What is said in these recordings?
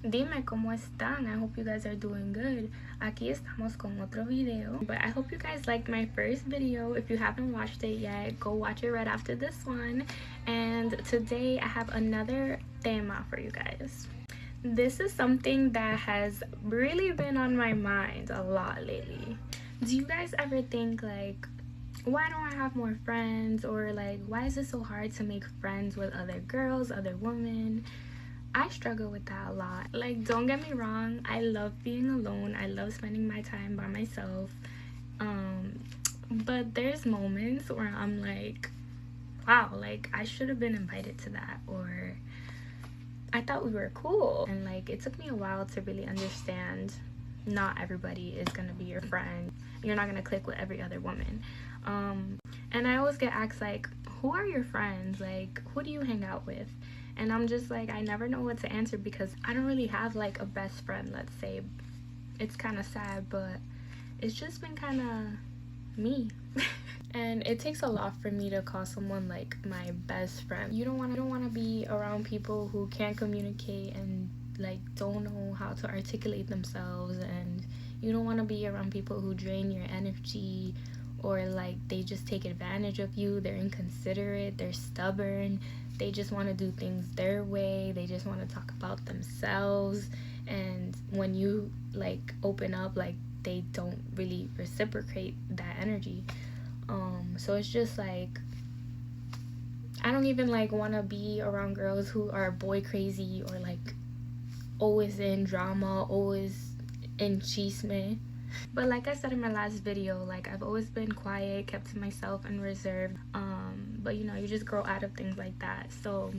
Dime cómo están. I hope you guys are doing good. Aquí estamos con otro video. But I hope you guys liked my first video. If you haven't watched it yet, go watch it right after this one. And today I have another tema for you guys. This is something that has really been on my mind a lot lately. Do you guys ever think like, why don't I have more friends? Or like, why is it so hard to make friends with other girls, other women? I struggle with that a lot. Like, don't get me wrong, I love being alone. I love spending my time by myself. But there's moments where I'm like, wow, like I should have been invited to that, or I thought we were cool. And like, it took me a while to really understand not everybody is gonna be your friend. You're not gonna click with every other woman. And I always get asked like, who are your friends? Like, who do you hang out with? And I'm just like, I never know what to answer because I don't really have like a best friend, let's say. It's kind of sad, but it's just been kind of me. And it takes a lot for me to call someone like my best friend. You don't want to be around people who can't communicate and like don't know how to articulate themselves, and you don't want to be around people who drain your energy, or like they just take advantage of you. They're inconsiderate, they're stubborn, they just want to do things their way, they just want to talk about themselves, and when you like open up, like they don't really reciprocate that energy. So it's just like, I don't even like want to be around girls who are boy crazy or like always in drama, always in chisme. But like I said in my last video, like I've always been quiet, kept to myself and reserved. But you know, you just grow out of things like that. So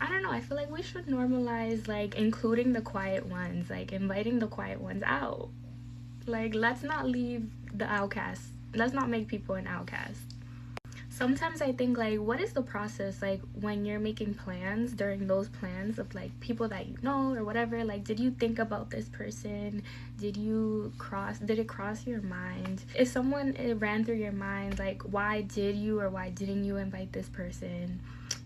I don't know, I feel like we should normalize like including the quiet ones, like inviting the quiet ones out. Like, let's not leave the outcast. Let's not make people an outcast. Sometimes I think like, what is the process like when you're making plans, during those plans of like people that you know or whatever? Like, did you think about this person? Did it cross your mind? If someone ran through your mind, like why did you or why didn't you invite this person?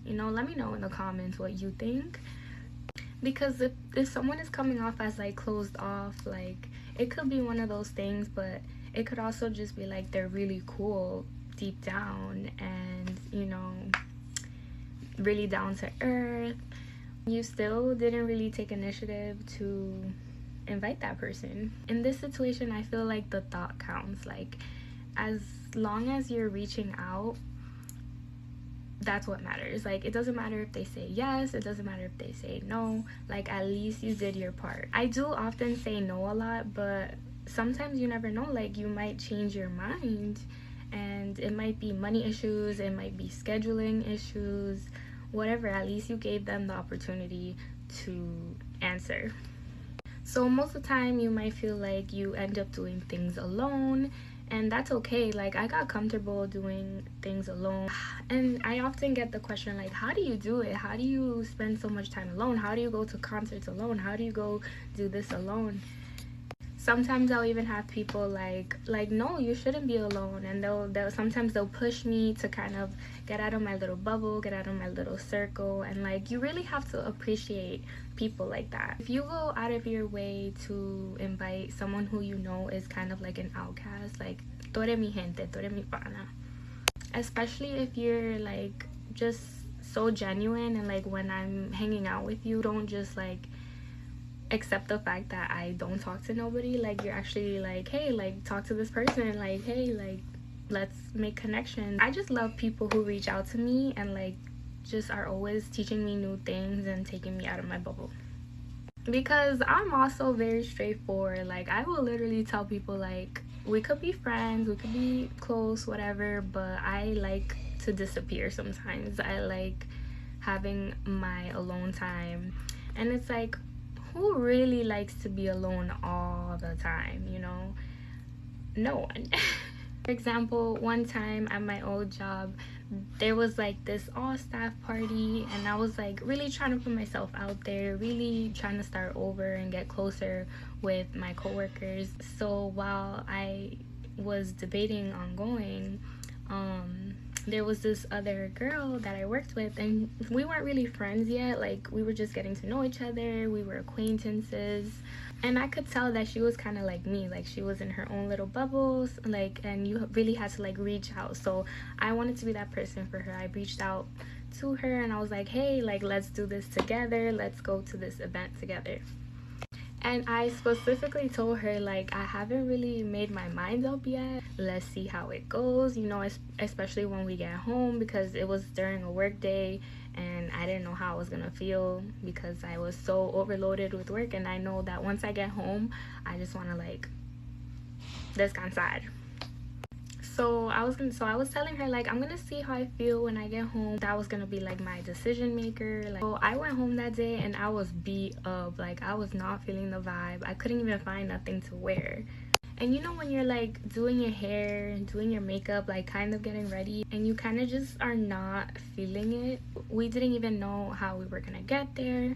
You know, let me know in the comments what you think. Because if someone is coming off as like closed off, like it could be one of those things, but it could also just be like they're really cool deep down and, you know, really down to earth. You still didn't really take initiative to invite that person. In this situation, I feel like the thought counts. Like, as long as you're reaching out, that's what matters. Like, it doesn't matter if they say yes, it doesn't matter if they say no. Like, at least you did your part. I do often say no a lot, but sometimes you never know. Like, you might change your mind, and it might be money issues, it might be scheduling issues, whatever. At least you gave them the opportunity to answer. So most of the time you might feel like you end up doing things alone, and that's okay. Like, I got comfortable doing things alone, and I often get the question like, how do you do it? How do you spend so much time alone? How do you go to concerts alone? How do you go do this alone? Sometimes I'll even have people like no, you shouldn't be alone, and they'll sometimes they'll push me to kind of get out of my little bubble, get out of my little circle. And like, you really have to appreciate people like that. If you go out of your way to invite someone who you know is kind of like an outcast, like tú eres mi gente, tú eres mi pana, especially if you're like just so genuine, and like when I'm hanging out with you, don't just like accept the fact that I don't talk to nobody. Like, you're actually like, hey, like talk to this person, like, hey, like let's make connections. I just love people who reach out to me and like just are always teaching me new things and taking me out of my bubble, because I'm also very straightforward. Like, I will literally tell people like, we could be friends, we could be close, whatever, but I like to disappear sometimes. I like having my alone time. And it's like, who really likes to be alone all the time, you know? No one. For example, one time at my old job, there was like this all-staff party, and I was like really trying to put myself out there, really trying to start over and get closer with my coworkers. So while I was debating on going, there was this other girl that I worked with, and we weren't really friends yet. Like, we were just getting to know each other, we were acquaintances. And I could tell that she was kind of like me, like she was in her own little bubbles, like, and you really had to like reach out. So I wanted to be that person for her. I reached out to her and I was like, hey, like, let's do this together, let's go to this event together. And I specifically told her, like, I haven't really made my mind up yet. Let's see how it goes, you know, especially when we get home, because it was during a work day and I didn't know how I was gonna feel because I was so overloaded with work. And I know that once I get home, I just wanna, like, descansar. So I was telling her, like, I'm gonna see how I feel when I get home. That was gonna be like my decision maker. Like, so I went home that day and I was beat up. Like, I was not feeling the vibe. I couldn't even find nothing to wear. And you know, when you're like doing your hair and doing your makeup, like kind of getting ready, and you kind of just are not feeling it. We didn't even know how we were gonna get there.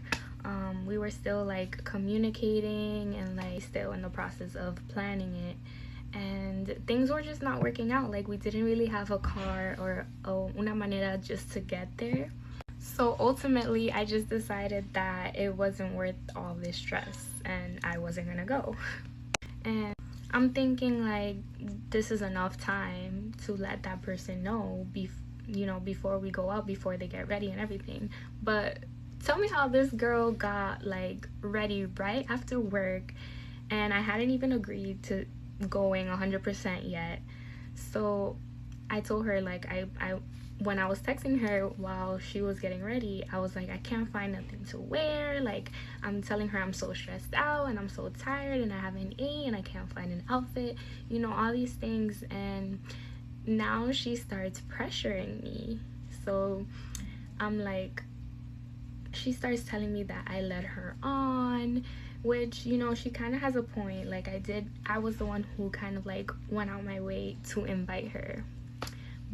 We were still like communicating and like still in the process of planning it, and things were just not working out. Like, we didn't really have a car or una manera just to get there. So ultimately I just decided that it wasn't worth all this stress and I wasn't gonna go. And I'm thinking, like, this is enough time to let that person know, you know, before we go out, before they get ready and everything. But tell me how this girl got like ready right after work, and I hadn't even agreed to going 100% yet. So I told her, like, I when I was texting her while she was getting ready, I was like, I can't find nothing to wear. Like, I'm telling her I'm so stressed out and I'm so tired and I haven't ate and I can't find an outfit, you know, all these things. And now she starts pressuring me. So I'm like, she starts telling me that I led her on, which, you know, she kind of has a point. Like, I was the one who kind of like went out my way to invite her.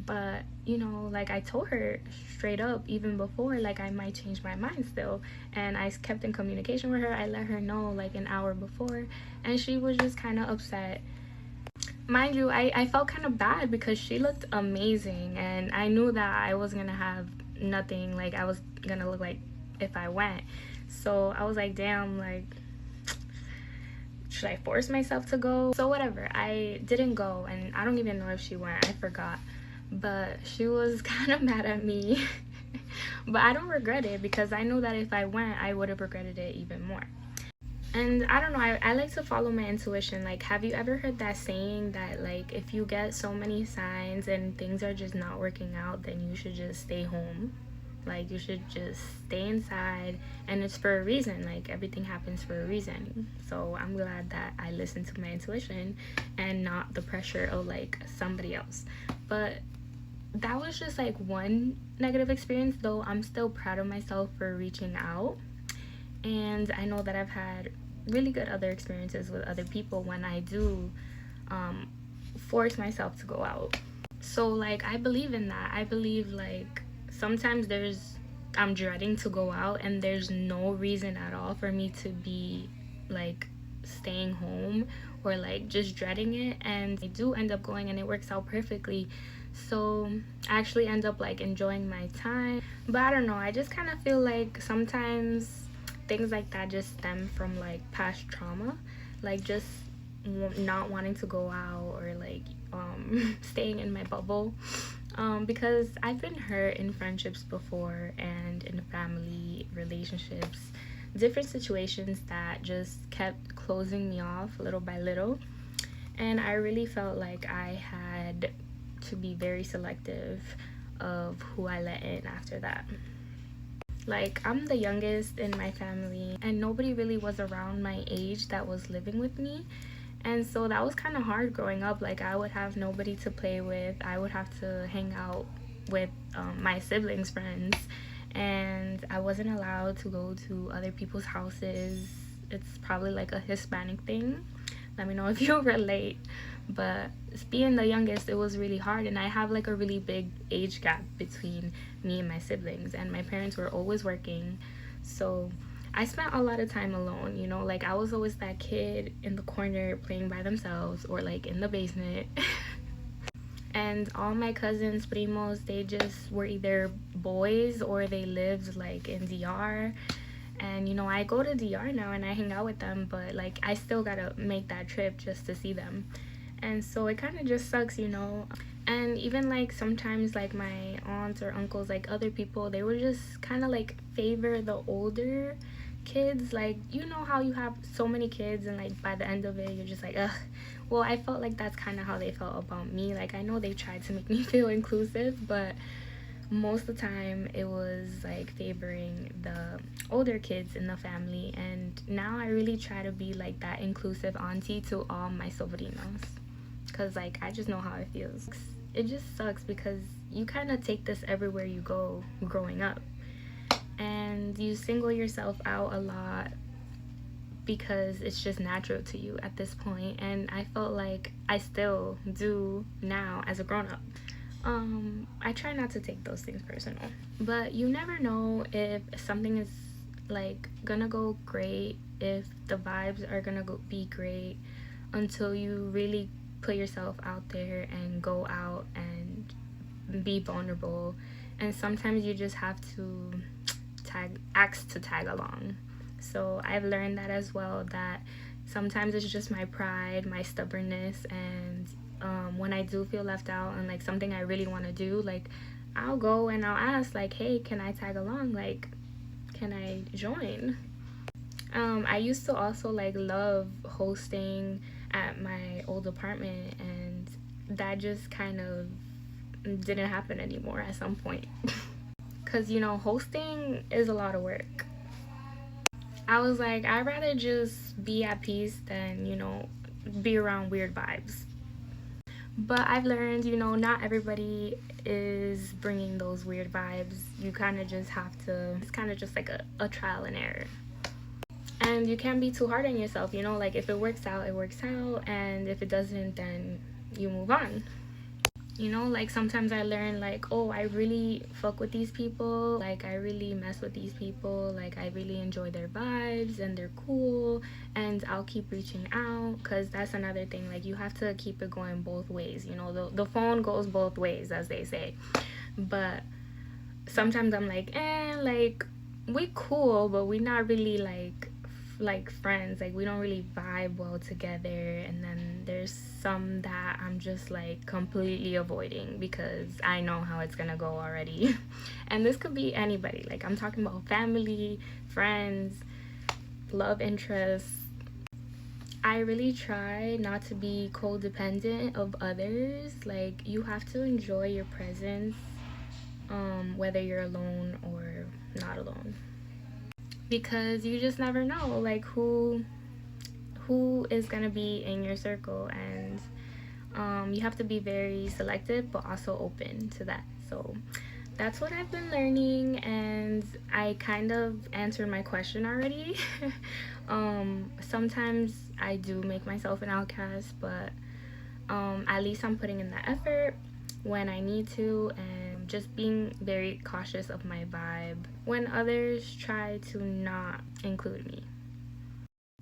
But, you know, like, I told her straight up even before, like, I might change my mind still. And I kept in communication with her. I let her know like an hour before, and she was just kind of upset. Mind you, I felt kind of bad because she looked amazing and I knew that I was gonna have nothing. Like, I was gonna look like if I went. So I was like, damn, like, should I force myself to go? So whatever, I didn't go, and I don't even know if she went. I forgot. But she was kind of mad at me. But I don't regret it because I know that if I went, I would have regretted it even more. And I don't know, I like to follow my intuition. Like, have you ever heard that saying that, like, if you get so many signs and things are just not working out, then you should just stay home? Like, you should just stay inside, and it's for a reason. Like, everything happens for a reason. So I'm glad that I listened to my intuition and not the pressure of like somebody else. But that was just like one negative experience, though I'm still proud of myself for reaching out. And I know that I've had really good other experiences with other people when I do force myself to go out. So, like, I believe in that. I believe, like, sometimes I'm dreading to go out and there's no reason at all for me to be like staying home or like just dreading it, and I do end up going and it works out perfectly. So I actually end up like enjoying my time. But I don't know, I just kind of feel like sometimes things like that just stem from like past trauma, like just not wanting to go out or like staying in my bubble, because I've been hurt in friendships before and in family relationships, different situations that just kept closing me off little by little. And I really felt like I had to be very selective of who I let in after that. Like, I'm the youngest in my family and nobody really was around my age that was living with me. And so that was kind of hard growing up. Like, I would have nobody to play with. I would have to hang out with my siblings' friends. And I wasn't allowed to go to other people's houses. It's probably like a Hispanic thing. Let me know if you relate. But being the youngest, it was really hard. And I have like a really big age gap between me and my siblings. And my parents were always working. So I spent a lot of time alone, you know, like I was always that kid in the corner playing by themselves or like in the basement. And all my cousins, primos, they just were either boys or they lived like in DR. And you know, I go to DR now and I hang out with them, but like I still gotta make that trip just to see them. And so it kind of just sucks, you know. And even like sometimes like my aunts or uncles, like other people, they would just kind of like favor the older kids. Like, you know how you have so many kids and like by the end of it you're just like, ugh. Well, I felt like that's kind of how they felt about me. Like, I know they tried to make me feel inclusive, but most of the time it was like favoring the older kids in the family. And now I really try to be like that inclusive auntie to all my sobrinos, because like I just know how it feels. It just sucks because you kind of take this everywhere you go growing up, and you single yourself out a lot because it's just natural to you at this point. And I felt like I still do now as a grown-up. I try not to take those things personal, but you never know if something is like gonna go great, if the vibes are gonna be great, until you really put yourself out there and go out and be vulnerable. And sometimes you just have to ask to tag along. So I've learned that as well, that sometimes it's just my pride, my stubbornness, and when I do feel left out and like something I really want to do, like I'll go and I'll ask like, hey, can I tag along? Like, can I join? I used to also like love hosting at my old apartment, and that just kind of didn't happen anymore at some point. Because you know, hosting is a lot of work. I was like, I'd rather just be at peace than, you know, be around weird vibes. But I've learned, you know, not everybody is bringing those weird vibes. You kind of just have to, it's kind of just like a trial and error. And you can't be too hard on yourself, you know, like if it works out, it works out. And if it doesn't, then you move on. You know, like sometimes I learn like, oh, I really fuck with these people, like I really mess with these people, like I really enjoy their vibes and they're cool, and I'll keep reaching out. Because that's another thing, like you have to keep it going both ways, you know, the phone goes both ways, as they say. But sometimes I'm like, like we cool, but we not really like friends, like we don't really vibe well together. And then there's some that I'm just like completely avoiding because I know how it's gonna go already. And this could be anybody, like I'm talking about family, friends, love interests. I really try not to be codependent of others. Like you have to enjoy your presence, whether you're alone or not alone, because you just never know like who is gonna be in your circle. And you have to be very selective but also open to that. So that's what I've been learning, and I kind of answered my question already. Sometimes I do make myself an outcast, but at least I'm putting in the effort when I need to, and just being very cautious of my vibe when others try to not include me.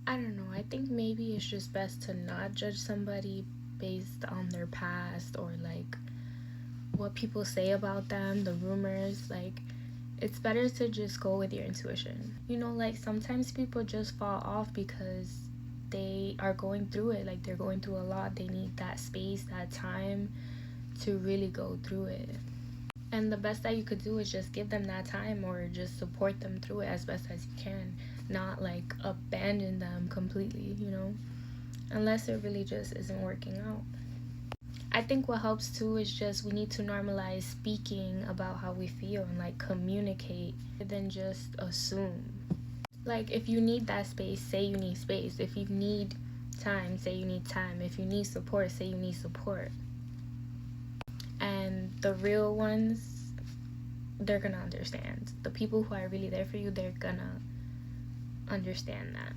I don't know, I think maybe it's just best to not judge somebody based on their past or like what people say about them, the rumors. Like it's better to just go with your intuition. You know, like sometimes people just fall off because they are going through it, like they're going through a lot, they need that space, that time to really go through it. And the best that you could do is just give them that time, or just support them through it as best as you can, not like abandon them completely, you know, unless it really just isn't working out. I think what helps too is just we need to normalize speaking about how we feel and like communicate than just assume. Like if you need that space, say you need space. If you need time, say you need time. If you need support, say you need support. And the real ones, they're gonna understand. The people who are really there for you, they're gonna understand that.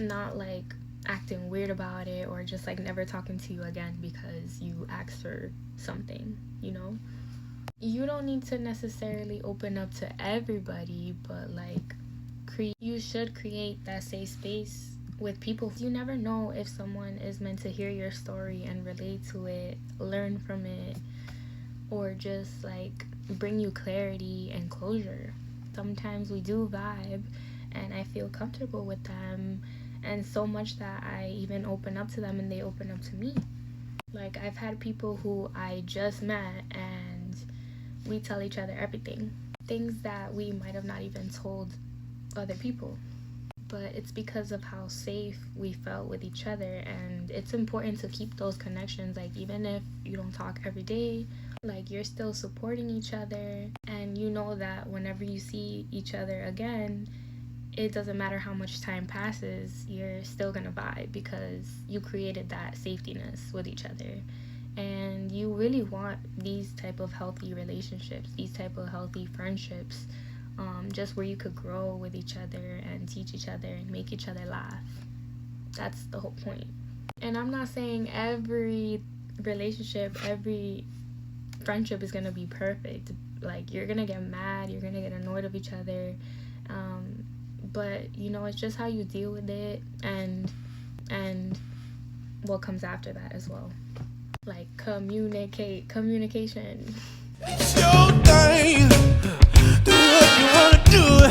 Not like acting weird about it, or just like never talking to you again because you asked for something, you know? You don't need to necessarily open up to everybody, but like you should create that safe space with people. You never know if someone is meant to hear your story and relate to it, learn from it, or just like bring you clarity and closure. Sometimes we do vibe and I feel comfortable with them, and so much that I even open up to them and they open up to me. Like, I've had people who I just met and we tell each other everything, things that we might have not even told other people. But it's because of how safe we felt with each other, and it's important to keep those connections. Like, even if you don't talk every day, like, you're still supporting each other, and you know that whenever you see each other again, it doesn't matter how much time passes, you're still gonna vibe because you created that safetyness with each other. And you really want these type of healthy relationships, these type of healthy friendships, just where you could grow with each other and teach each other and make each other laugh. That's the whole point. And I'm not saying every relationship, every friendship is gonna be perfect. Like, you're gonna get mad, you're gonna get annoyed of each other, but you know, it's just how you deal with it, and what comes after that as well. Like, communication. It's your thing. Do what you wanna do.